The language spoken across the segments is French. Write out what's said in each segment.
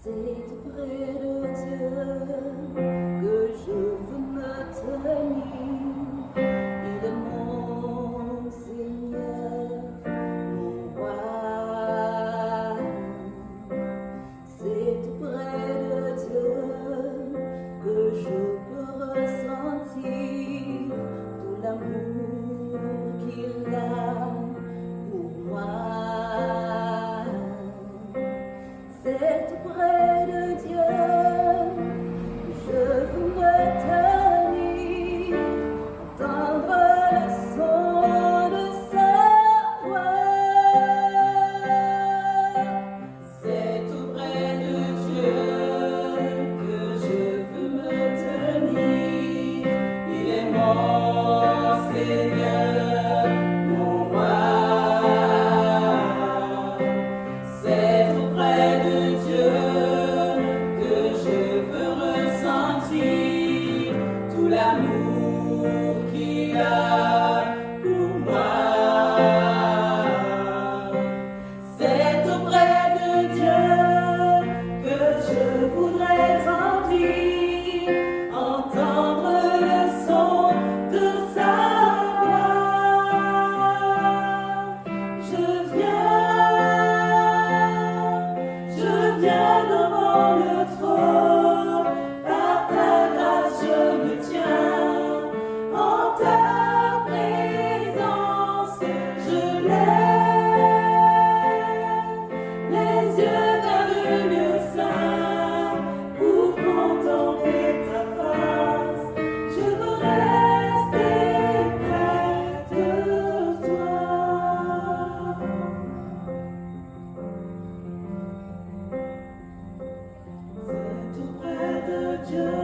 C'est auprès de Dieu que je veux me tenir. Il est mon Seigneur, mon roi. C'est auprès de Dieu que je peux ressentir tout l'amour qu'il a pour moi. C'est auprès de Dieu que je veux me tenir, entendre le son de sa voix. C'est auprès de Dieu que je veux me tenir. Il est mon Seigneur, mon roi. C'est auprès de Dieu que je veux ressentir tout l'amour qu'il a pour moi. C'est auprès de Dieu que je voudrais grandir, entendre le son de sa voix. Je viens devant le trône, par ta grâce je me tiens, en ta présence je lève les yeux vers le lieu saint, pour contempler ta face. Je veux rester près de toi. C'est auprès de Dieu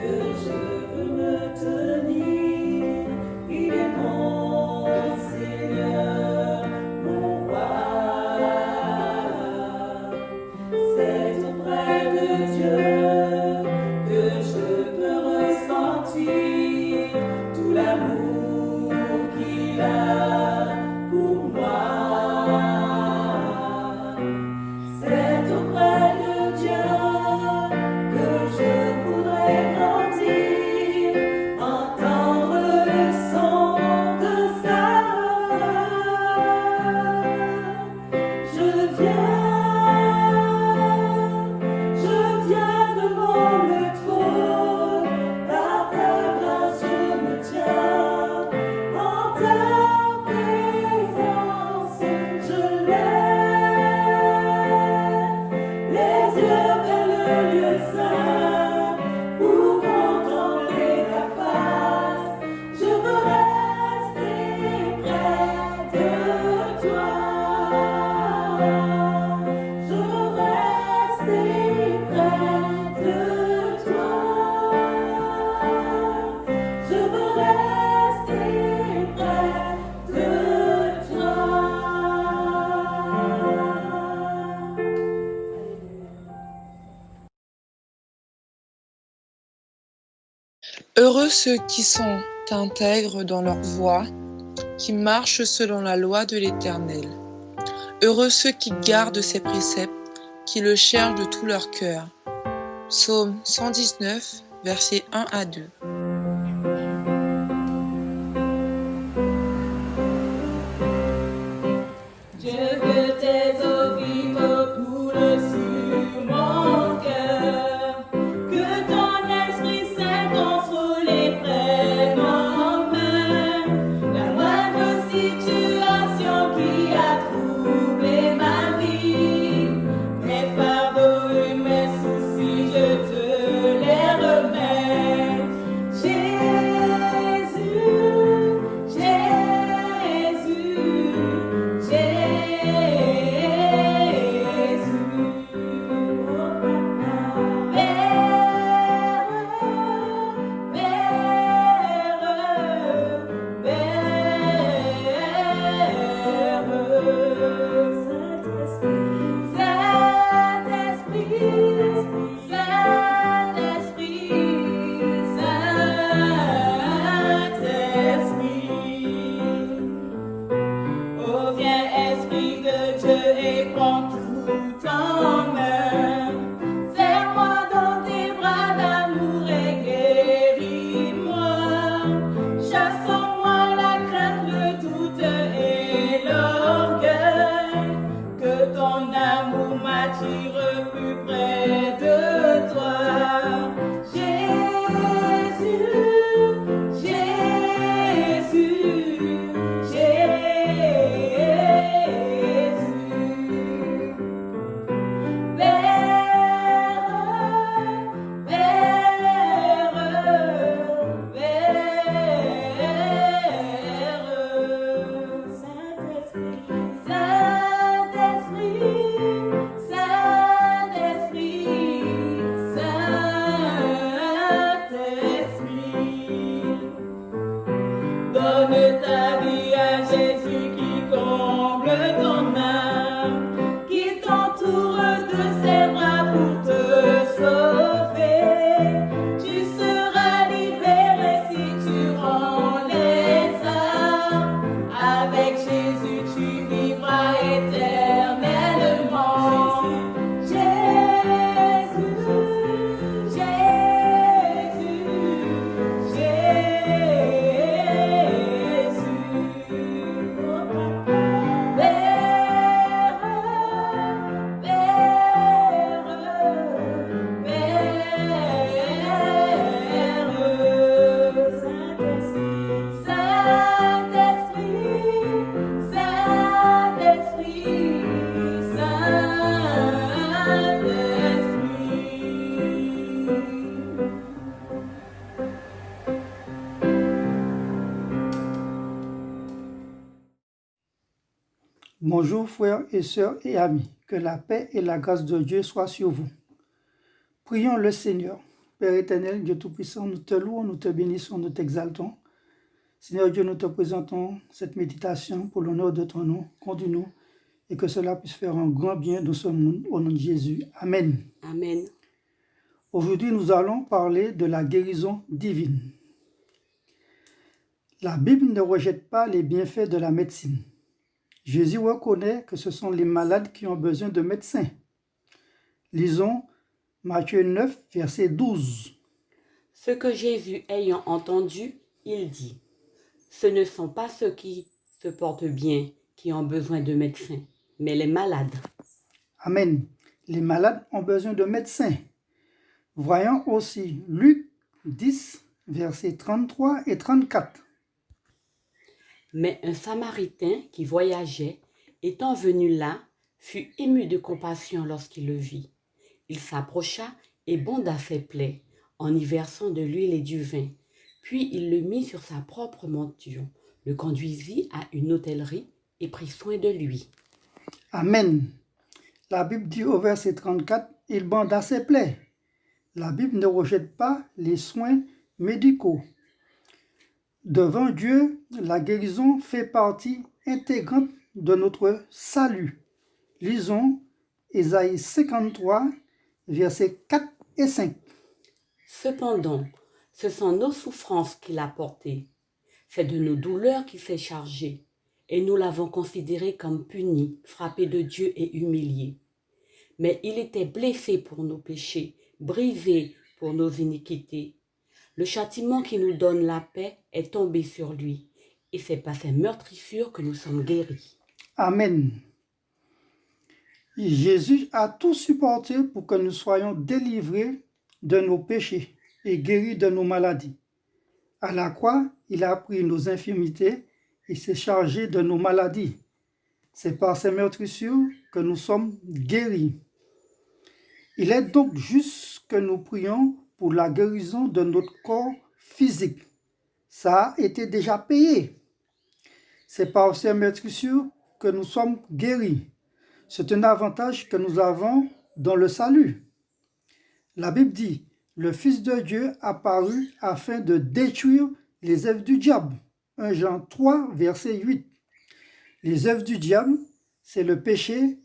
que je veux me tenir. Il est mon Seigneur, mon roi. C'est auprès de Dieu que je veux ressentir tout l'amour qu'il a pour moi. C'est auprès de Dieu que je voudrais grandir, entendre le son de sa voix. Je viens devant le trône, par ta grâce je me tiens, en ta présence je lève les yeux vers le lieu saint, pour contempler ta face. Je veux rester près de toi. Je veux rester près de toi. Je veux rester près de toi. Heureux ceux qui sont intègres dans leur voie, qui marchent selon la loi de l'Éternel. Heureux ceux qui gardent ses préceptes, qui le cherchent de tout leur cœur. Psaume 119, versets 1 à 2. Dieu, que tes eaux vives coulent sur mon cœur, que ton Esprit Saint contrôle et prenne en main la moindre situation qui a troublé ma vie. Mes fardeaux et mes soucis, je te les remets. Bonjour frères et sœurs et amis, que la paix et la grâce de Dieu soient sur vous. Prions le Seigneur. Père éternel, Dieu Tout-Puissant, nous te louons, nous te bénissons, nous t'exaltons. Seigneur Dieu, nous te présentons cette méditation pour l'honneur de ton nom. Conduis-nous et que cela puisse faire un grand bien dans ce monde, au nom de Jésus. Amen. Amen. Aujourd'hui, nous allons parler de la guérison divine. La Bible ne rejette pas les bienfaits de la médecine. Jésus reconnaît que ce sont les malades qui ont besoin de médecins. Lisons Matthieu 9, verset 12. Ce que Jésus ayant entendu, il dit, « Ce ne sont pas ceux qui se portent bien qui ont besoin de médecins, mais les malades. » Amen. Les malades ont besoin de médecins. Voyons aussi Luc 10, versets 33 et 34. Mais un Samaritain qui voyageait, étant venu là, fut ému de compassion lorsqu'il le vit. Il s'approcha et bonda ses plaies, en y versant de l'huile et du vin. Puis il le mit sur sa propre monture, le conduisit à une hôtellerie et prit soin de lui. Amen. La Bible dit au verset 34, il banda ses plaies. La Bible ne rejette pas les soins médicaux. Devant Dieu, la guérison fait partie intégrante de notre salut. Lisons Ésaïe 53, versets 4 et 5. Cependant, ce sont nos souffrances qu'il a portées. C'est de nos douleurs qu'il s'est chargé. Et nous l'avons considéré comme puni, frappé de Dieu et humilié. Mais il était blessé pour nos péchés, brisé pour nos iniquités. Le châtiment qui nous donne la paix est tombé sur lui. Et c'est par ses meurtrissures que nous sommes guéris. Amen. Jésus a tout supporté pour que nous soyons délivrés de nos péchés et guéris de nos maladies. À la croix, il a pris nos infirmités et s'est chargé de nos maladies. C'est par ses meurtrissures que nous sommes guéris. Il est donc juste que nous prions pour la guérison de notre corps physique. Ça a été déjà payé. C'est par ses meurtrissures que nous sommes guéris. C'est un avantage que nous avons dans le salut. La Bible dit, le Fils de Dieu apparut afin de détruire les œuvres du diable. 1 Jean 3, verset 8. Les œuvres du diable, c'est le péché,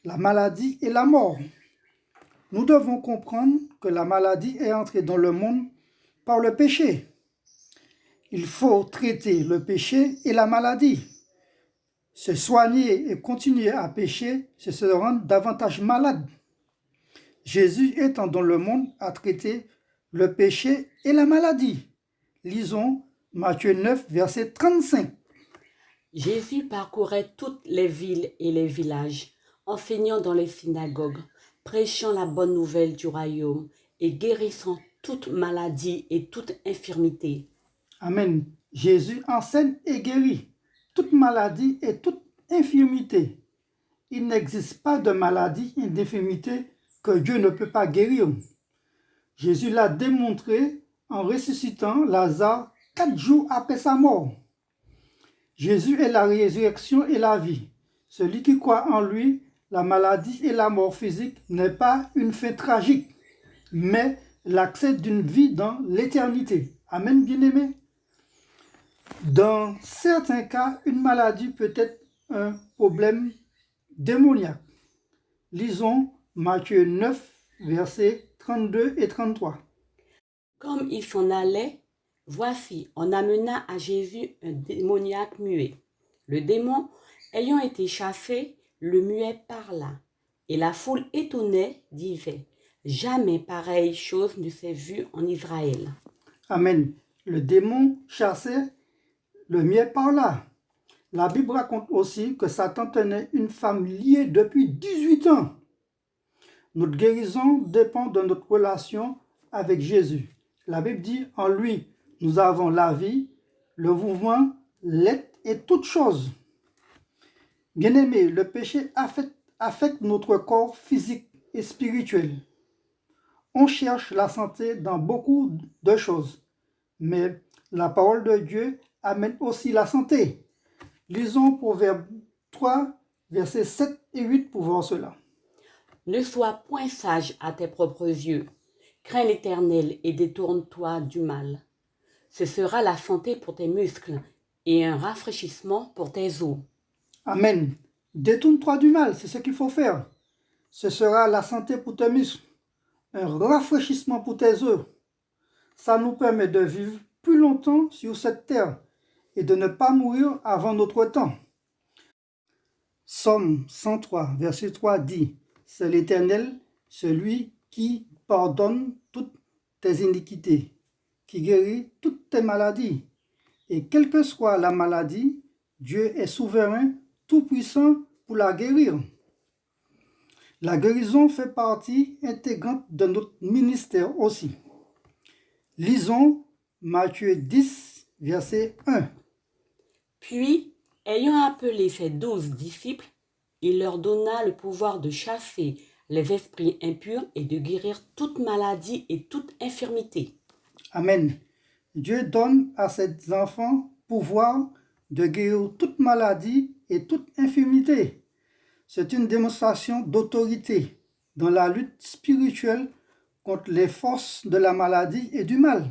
la maladie et la mort. Nous devons comprendre que la maladie est entrée dans le monde par le péché. Il faut traiter le péché et la maladie. Se soigner et continuer à pécher, c'est se rendre davantage malade. Jésus étant dans le monde a traité le péché et la maladie. Lisons Matthieu 9, verset 35. Jésus parcourait toutes les villes et les villages, enseignant dans les synagogues, prêchant la bonne nouvelle du royaume et guérissant toute maladie et toute infirmité. Amen. Jésus enseigne et guérit toute maladie et toute infirmité. Il n'existe pas de maladie et d'infirmité que Dieu ne peut pas guérir. Jésus l'a démontré en ressuscitant Lazare 4 jours après sa mort. Jésus est la résurrection et la vie. Celui qui croit en lui, la maladie et la mort physique n'est pas une fin tragique, mais l'accès d'une vie dans l'éternité. Amen, bien-aimés. Dans certains cas, une maladie peut être un problème démoniaque. Lisons Matthieu 9, versets 32 et 33. Comme il s'en allait, voici, on amena à Jésus un démoniaque muet. Le démon, ayant été chassé, le muet parla. Et la foule étonnée disait, « Jamais pareille chose ne s'est vue en Israël. » Amen. Le démon chassait, le muet parla. La Bible raconte aussi que Satan tenait une femme liée depuis 18 ans. Notre guérison dépend de notre relation avec Jésus. La Bible dit, en lui, nous avons la vie, le mouvement, l'être et toutes choses. Bien-aimés, le péché affecte notre corps physique et spirituel. On cherche la santé dans beaucoup de choses, mais la parole de Dieu amène aussi la santé. Lisons Proverbe 3, versets 7 et 8 pour voir cela. Ne sois point sage à tes propres yeux. Crains l'Éternel et détourne-toi du mal. Ce sera la santé pour tes muscles et un rafraîchissement pour tes os. Amen. Détourne-toi du mal, c'est ce qu'il faut faire. Ce sera la santé pour tes muscles, un rafraîchissement pour tes os. Ça nous permet de vivre plus longtemps sur cette terre et de ne pas mourir avant notre temps. Psaume 103, verset 3 dit, « C'est l'Éternel, celui qui pardonne toutes tes iniquités, qui guérit toutes tes maladies. Et quelle que soit la maladie, Dieu est souverain, tout-puissant pour la guérir. » La guérison fait partie intégrante de notre ministère aussi. Lisons Matthieu 10, verset 1. Puis, ayant appelé ses 12 disciples, il leur donna le pouvoir de chasser les esprits impurs et de guérir toute maladie et toute infirmité. Amen. Dieu donne à ses enfants pouvoir de guérir toute maladie et toute infirmité. C'est une démonstration d'autorité dans la lutte spirituelle contre les forces de la maladie et du mal.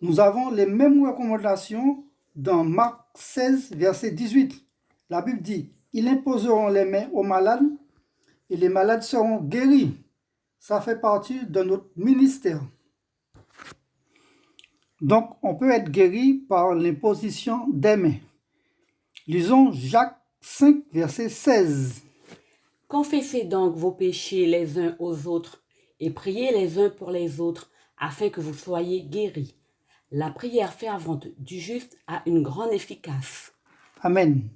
Nous avons les mêmes recommandations dans Marc 16, verset 18. La Bible dit, « Ils imposeront les mains aux malades et les malades seront guéris. » Ça fait partie de notre ministère. Donc, on peut être guéri par l'imposition des mains. Lisons Jacques 5, verset 16. Confessez donc vos péchés les uns aux autres et priez les uns pour les autres afin que vous soyez guéris. La prière fervente du juste a une grande efficace. Amen.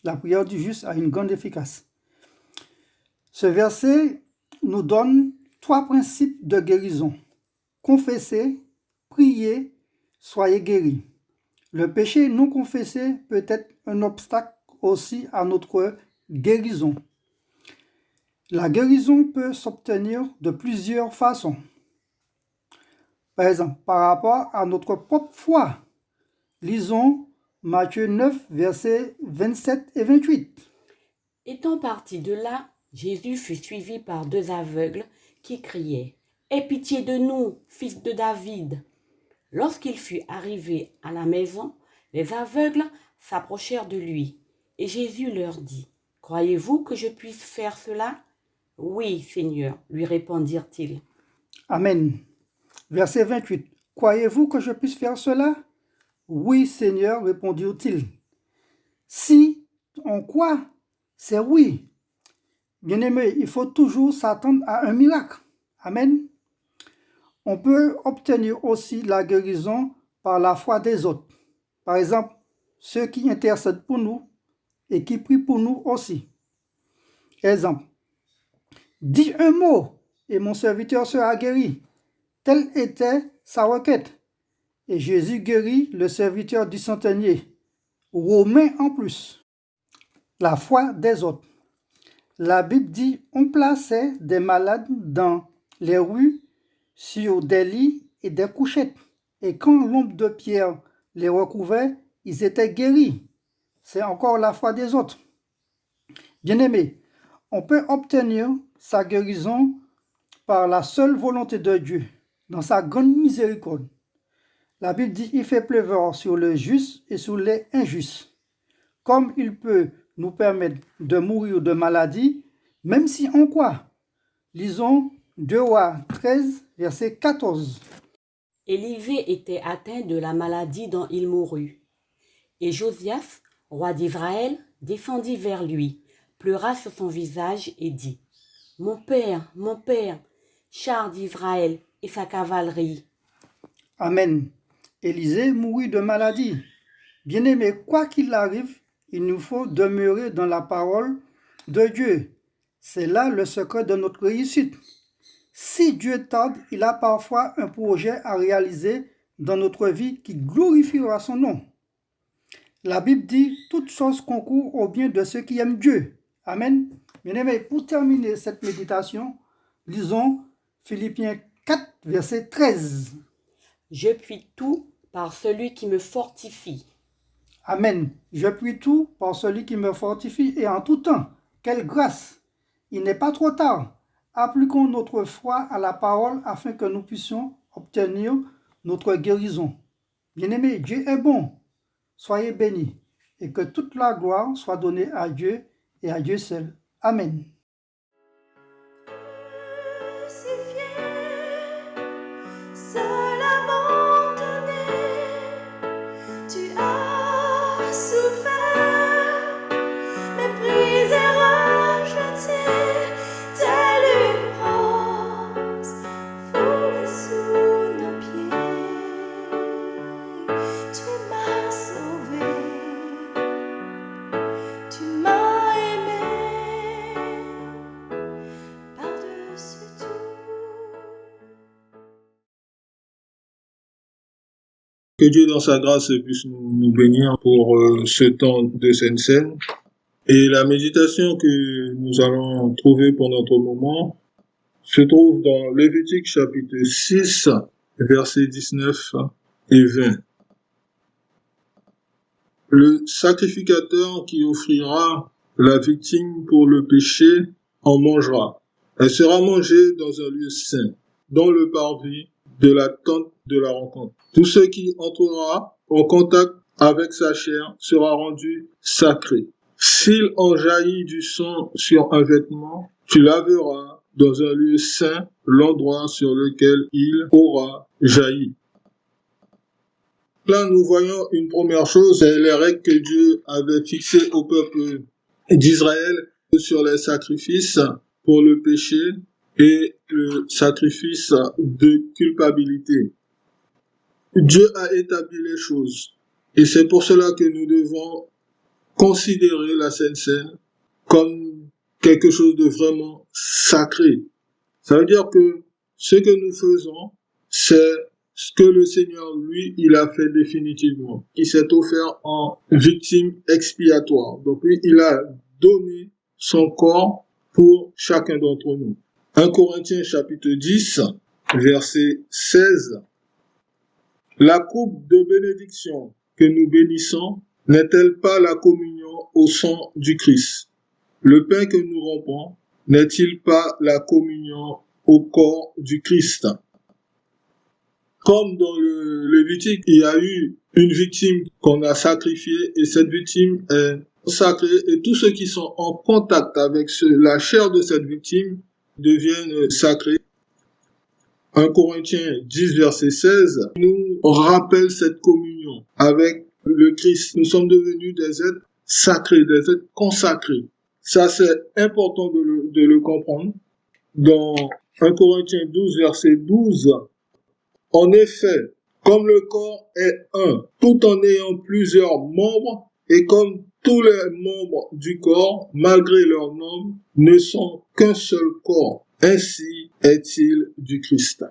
La prière du juste a une grande efficace. Ce verset nous donne 3 principes de guérison. Confessez, priez, soyez guéris. Le péché non confessé peut être un obstacle aussi à notre guérison. La guérison peut s'obtenir de plusieurs façons. Par exemple, par rapport à notre propre foi. Lisons Matthieu 9, versets 27 et 28. Étant parti de là, Jésus fut suivi par 2 aveugles qui criaient « Aie pitié de nous, fils de David !» Lorsqu'il fut arrivé à la maison, les aveugles s'approchèrent de lui, et Jésus leur dit « Croyez-vous que je puisse faire cela ?» « Oui, Seigneur, lui répondirent-ils. Amen. Verset 28. Croyez-vous que je puisse faire cela? Oui, Seigneur, répondirent-ils. Si on croit, c'est oui. Bien-aimé, il faut toujours s'attendre à un miracle. Amen. On peut obtenir aussi la guérison par la foi des autres. Par exemple, ceux qui intercèdent pour nous et qui prient pour nous aussi. Exemple. Dis un mot et mon serviteur sera guéri. Telle était sa requête. Et Jésus guérit le serviteur du centenier. Romain en plus. La foi des autres. La Bible dit on plaçait des malades dans les rues sur des lits et des couchettes. Et quand l'ombre de pierre les recouvrait, ils étaient guéris. C'est encore la foi des autres. Bien-aimés, on peut obtenir sa guérison par la seule volonté de Dieu, dans sa grande miséricorde. La Bible dit il fait pleuvoir sur le juste et sur les injustes. Comme il peut nous permettre de mourir de maladie, même si on croit. Lisons 2 Rois 13, verset 14. Élisée était atteint de la maladie dont il mourut. Et Josias, roi d'Israël, descendit vers lui, pleura sur son visage et dit « Mon père, char d'Israël et sa cavalerie. » Amen. Élisée mourut de maladie. Bien-aimé, quoi qu'il arrive, il nous faut demeurer dans la parole de Dieu. C'est là le secret de notre réussite. Si Dieu tarde, il a parfois un projet à réaliser dans notre vie qui glorifiera son nom. La Bible dit « Toutes choses concourent au bien de ceux qui aiment Dieu ». Amen. Bien-aimé, pour terminer cette méditation, lisons Philippiens 4, verset 13. Je puis tout par celui qui me fortifie. Amen. Je prie tout par celui qui me fortifie et en tout temps. Quelle grâce! Il n'est pas trop tard. Appliquons notre foi à la parole afin que nous puissions obtenir notre guérison. Bien-aimés, Dieu est bon. Soyez bénis et que toute la gloire soit donnée à Dieu et à Dieu seul. Amen. Seul abandonné, tu as souffert, méprisé, rejeté, telle une rose foulée sous nos pieds. Tu m'as sauvé, tu m'as aimé, par-dessus tout. Que Dieu dans sa grâce puisse nous bénir pour ce temps de Sainte Seine. Et la méditation que nous allons trouver pour notre moment se trouve dans Lévitique chapitre 6, versets 19 et 20. Le sacrificateur qui offrira la victime pour le péché en mangera. Elle sera mangée dans un lieu saint, dans le parvis de la tente de la rencontre. Tout ce qui entrera en contact avec sa chair sera rendu sacré. S'il en jaillit du sang sur un vêtement, tu laveras dans un lieu saint l'endroit sur lequel il aura jailli. Là, nous voyons une première chose, c'est les règles que Dieu avait fixées au peuple d'Israël sur les sacrifices pour le péché et le sacrifice de culpabilité. Dieu a établi les choses et c'est pour cela que nous devons considérer la Sainte Seine comme quelque chose de vraiment sacré. Ça veut dire que ce que nous faisons, c'est ce que le Seigneur, lui, il a fait définitivement. Il s'est offert en victime expiatoire. Donc lui, il a donné son corps pour chacun d'entre nous. 1 Corinthiens chapitre 10, verset 16. La coupe de bénédiction que nous bénissons n'est-elle pas la communion au sang du Christ? Le pain que nous rompons n'est-il pas la communion au corps du Christ? Comme dans le Lévitique, il y a eu une victime qu'on a sacrifiée et cette victime est sacrée et tous ceux qui sont en contact avec la chair de cette victime deviennent sacrés. 1 Corinthiens 10, verset 16, nous rappelle cette communion avec le Christ. Nous sommes devenus des êtres sacrés, des êtres consacrés. Ça, c'est important de le comprendre. Dans 1 Corinthiens 12, verset 12, en effet, comme le corps est un, tout en ayant plusieurs membres, et comme tous les membres du corps, malgré leur nombre, ne sont qu'un seul corps. Ainsi est-il du Christ.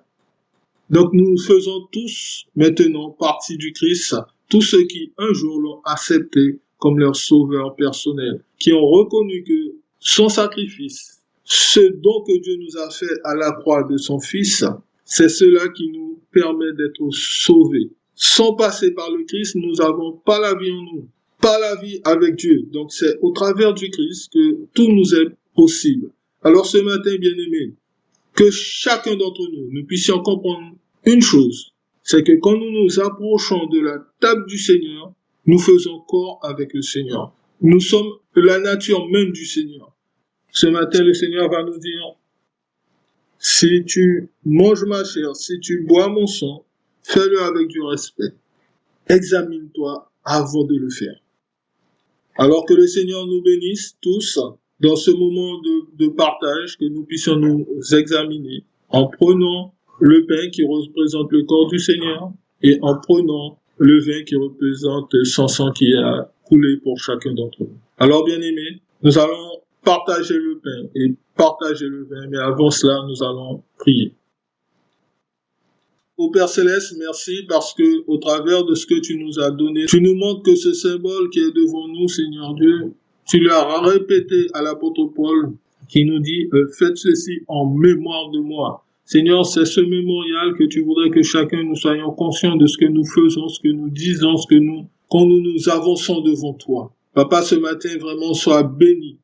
Donc nous faisons tous maintenant partie du Christ, tous ceux qui un jour l'ont accepté comme leur sauveur personnel, qui ont reconnu que son sacrifice, ce don que Dieu nous a fait à la croix de son Fils, c'est cela qui nous permet d'être sauvés. Sans passer par le Christ, nous n'avons pas la vie en nous, pas la vie avec Dieu. Donc c'est au travers du Christ que tout nous est possible. Alors ce matin, bien-aimés, que chacun d'entre nous puissions comprendre une chose, c'est que quand nous nous approchons de la table du Seigneur, nous faisons corps avec le Seigneur. Nous sommes la nature même du Seigneur. Ce matin, le Seigneur va nous dire, si tu manges ma chair, si tu bois mon sang, fais-le avec du respect. Examine-toi avant de le faire. Alors que le Seigneur nous bénisse tous dans ce moment de partage, que nous puissions nous examiner en prenant le pain qui représente le corps du Seigneur et en prenant le vin qui représente son sang qui a coulé pour chacun d'entre nous. Alors, bien-aimés, nous allons partager le pain et partager le vin, mais avant cela, nous allons prier. Ô Père Céleste, merci parce que au travers de ce que tu nous as donné, tu nous montres que ce symbole qui est devant nous, Seigneur Dieu, tu l'as répété à l'apôtre Paul qui nous dit faites ceci en mémoire de moi. Seigneur, c'est ce mémorial que tu voudrais que chacun nous soyons conscients de ce que nous faisons, ce que nous disons, ce que nous quand nous avançons devant toi. Papa, ce matin, vraiment, sois béni,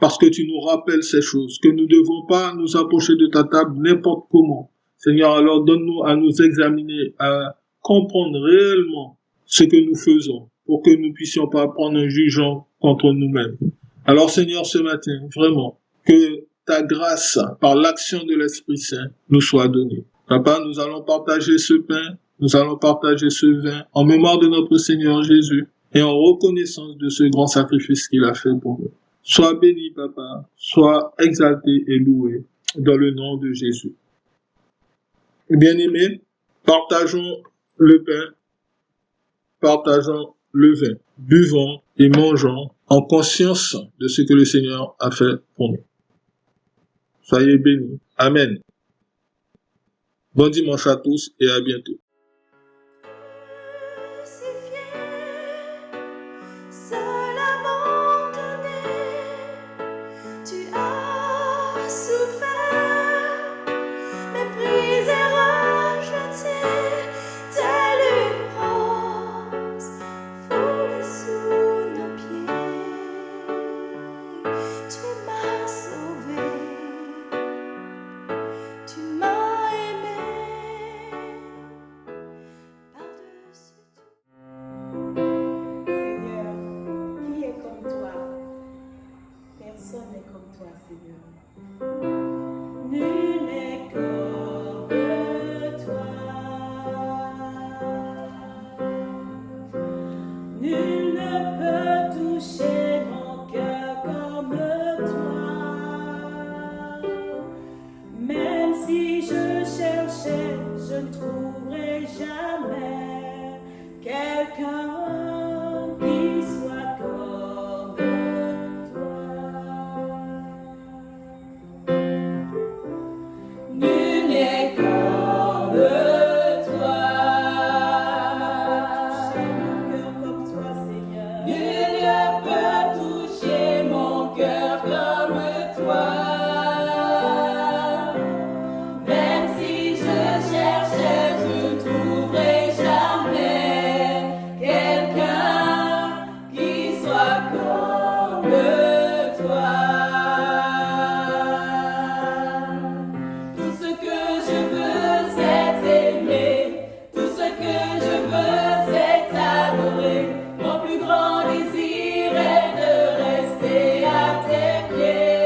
parce que tu nous rappelles ces choses, que nous ne devons pas nous approcher de ta table n'importe comment. Seigneur, alors donne-nous à nous examiner, à comprendre réellement ce que nous faisons, pour que nous ne puissions pas prendre un jugement contre nous-mêmes. Alors Seigneur, ce matin, vraiment, que ta grâce, par l'action de l'Esprit Saint, nous soit donnée. Papa, nous allons partager ce pain, nous allons partager ce vin, en mémoire de notre Seigneur Jésus, et en reconnaissance de ce grand sacrifice qu'il a fait pour nous. Sois béni, Papa, sois exalté et loué, dans le nom de Jésus. Bien-aimés, partageons le pain, partageons le vin, buvons et mangeons en conscience de ce que le Seigneur a fait pour nous. Soyez bénis. Amen. Bon dimanche à tous et à bientôt. Crucifié, seul abandonné, tu as souffert, méprisé, rejeté, telle une rose foulée sous nos pieds. Tu m'as sauvé, tu m'as aimé par-dessus tout. Seigneur, qui est comme toi? Personne n'est comme toi, Seigneur. Nul n'est comme toi. Nul ne peut toucher mon cœur comme toi. Même si je cherchais, je ne trouverai jamais quelqu'un qui soit comme toi. Nul n'est comme toi. Comme toi, Seigneur. Nul ne peut toucher mon cœur comme toi. Même si je cherchais, je ne trouverai jamais quelqu'un qui soit comme toi. Tout ce que je veux, c'est t'aimer. Tout ce que je veux, c'est t'adorer. Mon plus grand désir est de rester à tes pieds.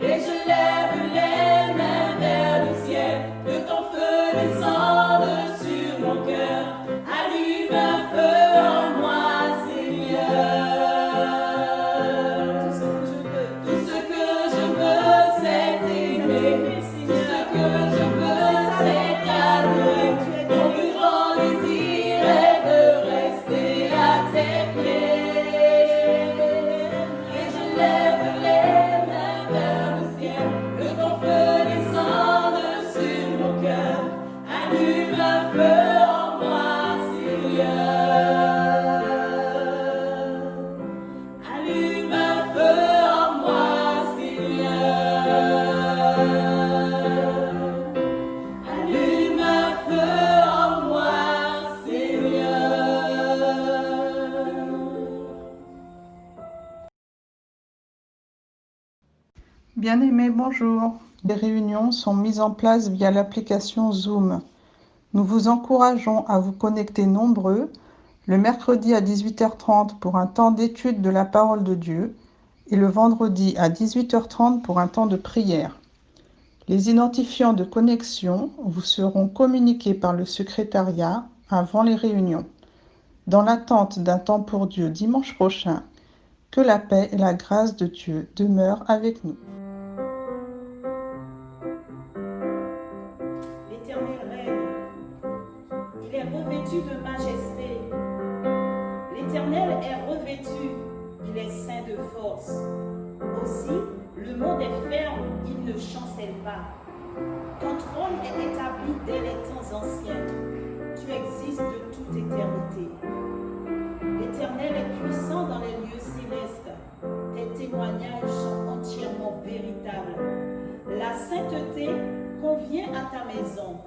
Et je lève les mains vers le ciel, que ton feu descende sur mon cœur. Allume un feu en moi, Seigneur. Tout ce que je veux, c'est t'aimer. Tout ce que je veux, c'est t'adorer. Mon plus grand désir est de rester à tes pieds. Et je lève les mains vers le ciel, que ton feu descende sur mon cœur. Allume un feu en moi, Seigneur. Allume un feu en moi, Seigneur. Allume un feu en moi, Seigneur. Bien-aimés, bonjour. Les réunions sont mises en place via l'application Zoom. Nous vous encourageons à vous connecter nombreux le mercredi à 18h30 pour un temps d'étude de la parole de Dieu et le vendredi à 18h30 pour un temps de prière. Les identifiants de connexion vous seront communiqués par le secrétariat avant les réunions. Dans l'attente d'un temps pour Dieu dimanche prochain, que la paix et la grâce de Dieu demeurent avec nous. L'Éternel règne. Il est revêtu de majesté. L'Éternel est revêtu. Il est saint de force. Aussi, le monde est ferme, il ne chancelle pas. Ton trône est établi dès les temps anciens. Tu existes de toute éternité. L'Éternel est puissant dans les lieux célestes. Tes témoignages sont entièrement véritables. La sainteté convient à ta maison.